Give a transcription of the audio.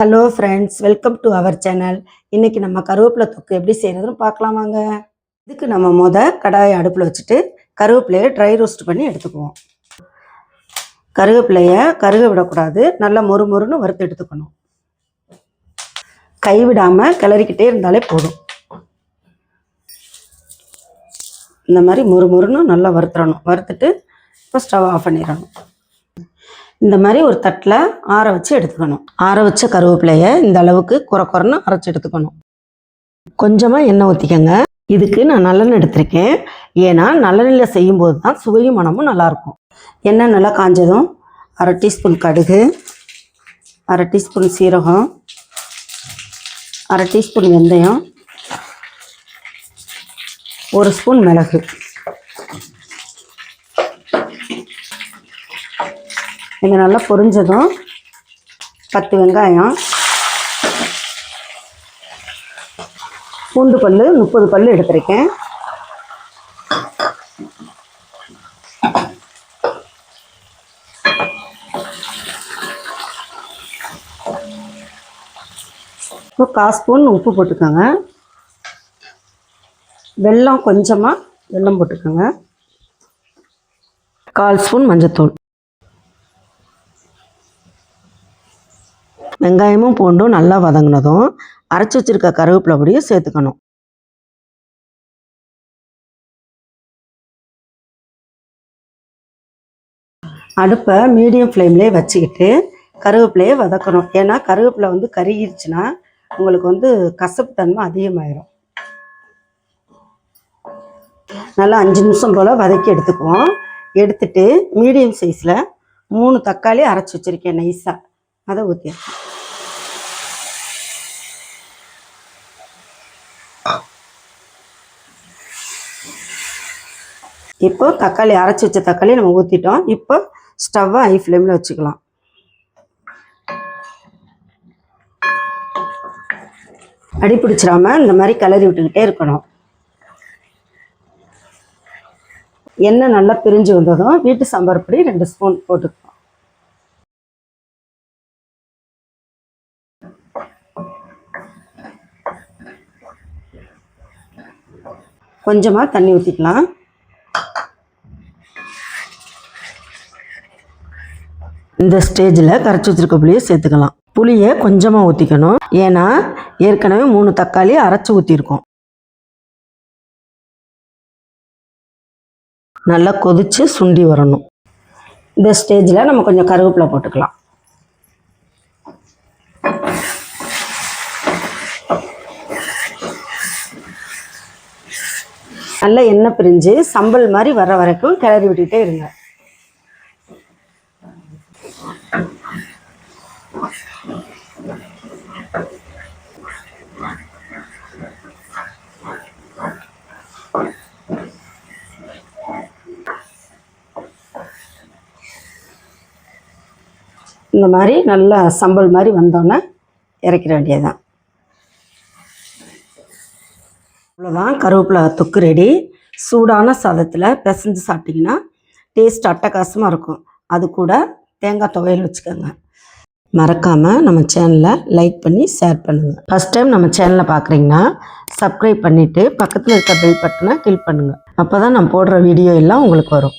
Hello friends, welcome to our channel. இன்றைக்கி நம்ம கருவேப்பிலை தொக்கு எப்படி செய்கிறதுன்னு பார்க்கலாம் வாங்க. இதுக்கு நம்ம கடாயை அடுப்பில் வச்சுட்டு கருவேப்பிலையை ட்ரை ரோஸ்ட் பண்ணி எடுத்துக்குவோம். கருவேப்பிலையை கருக விடக்கூடாது, நல்லா மொறுமொறுன்னு வறுத்து எடுத்துக்கணும். கைவிடாமல் கிளறிக்கிட்டே இருந்தாலே போதும். இந்த மாதிரி மொறுமொறுன்னு நல்லா வறுத்துடணும். வறுத்துட்டு இப்போ ஸ்டவ் ஆஃப் பண்ணிடணும். இந்த மாதிரி ஒரு தட்டில் ஆற வச்சு எடுத்துக்கணும். ஆற வச்ச கருவேப்பிலையை இந்த அளவுக்கு குறைன்னு அரைச்சி எடுத்துக்கணும். கொஞ்சமாக எண்ணெய் ஊற்றிக்கங்க. இதுக்கு நான் நல்லெண்ணெய் எடுத்திருக்கேன். ஏன்னா நல்லெண்ணெயில் செய்யும்போது தான் சுவையும் மனமும் நல்லாயிருக்கும். எண்ணெய் நல்லா காஞ்சதும் 1/2 டீஸ்பூன் கடுகு, 1/2 டீஸ்பூன் சீரகம், 1/2 டீஸ்பூன் வெந்தயம், 1 ஸ்பூன் மிளகு, இது நல்லா பொரிஞ்சதும் 10 வெங்காயம், பூண்டு பல் 30 பல் எடுத்திருக்கேன், இப்போ 1/4 ஸ்பூன் உப்பு போட்டுக்கோங்க. வெல்லம் கொஞ்சமாக வெல்லம் போட்டுக்கோங்க. 1/4 ஸ்பூன் மஞ்சத்தூள். வெங்காயமும் பூண்டும் நல்லா வதங்கினதும் அரைச்சி வச்சிருக்க கருவேப்பிலை பொடியை சேர்த்துக்கணும். அடுப்பை மீடியம் ஃப்ளேம்லேயே வச்சுக்கிட்டு கருவேப்பிலையை வதக்கணும். ஏன்னா கருவேப்பிலை கருகிருச்சுன்னா உங்களுக்கு கசப்பு தன்மை அதிகமாயிரும். நல்லா 5 நிமிஷம் போல் வதக்கி எடுத்துக்குவோம். எடுத்துட்டு மீடியம் சைஸில் 3 தக்காளி அரைச்சி வச்சுருக்கேன் நைஸாக, அதை ஊற்றிடுறேன். இப்போ தக்காளி அரைச்சி வச்ச தக்காளி நம்ம ஊற்றிட்டோம். இப்போ ஸ்டவ்வை ஹை ஃப்ளேமில் வச்சுக்கலாம். அடி பிடிச்சிடாம இந்த மாதிரி கிளறி விட்டுக்கிட்டே இருக்கணும். எண்ணெய் நல்லா பிரிஞ்சு வந்ததும் வீட்டு சாம்பார் பொடி 2 ஸ்பூன் போட்டுக்கலாம். கொஞ்சமாக தண்ணி ஊற்றிக்கலாம். இந்த ஸ்டேஜில் கரைச்சி வச்சிருக்க புளியை சேர்த்துக்கலாம். புளியை கொஞ்சமாக ஊற்றிக்கணும். ஏன்னா ஏற்கனவே 3 தக்காளி அரைச்சி ஊற்றிருக்கோம். நல்லா கொதித்து சுண்டி வரணும். இந்த ஸ்டேஜில் நம்ம கொஞ்சம் கருவேப்பிலை போட்டுக்கலாம். நல்லா எண்ணெய் பிரிஞ்சு சம்பல் மாதிரி வர வரைக்கும் கிளறி விட்டுட்டே இருங்க. இந்த மாதிரி நல்லா சம்பல் மாதிரி வந்தோன்னே இறக்கிற வேண்டியதுதான். அவ்வளோதான், கருவேப்பிலை தொக்கு ரெடி. சூடான சாதத்தில் பிசைஞ்சு சாப்பிட்டிங்கன்னா டேஸ்ட் அட்டகாசமாக இருக்கும். அது கூட தேங்காய் துவையல் வச்சுக்கோங்க. மறக்காமல் நம்ம சேனலை லைக் பண்ணி ஷேர் பண்ணுங்கள். ஃபஸ்ட் டைம் நம்ம சேனலை பார்க்குறீங்கன்னா சப்ஸ்கிரைப் பண்ணிவிட்டு பக்கத்தில் இருக்க பெல் பட்டனை கிளிக் பண்ணுங்கள். அப்போ தான் நான் போடுற வீடியோ எல்லாம் உங்களுக்கு வரும்.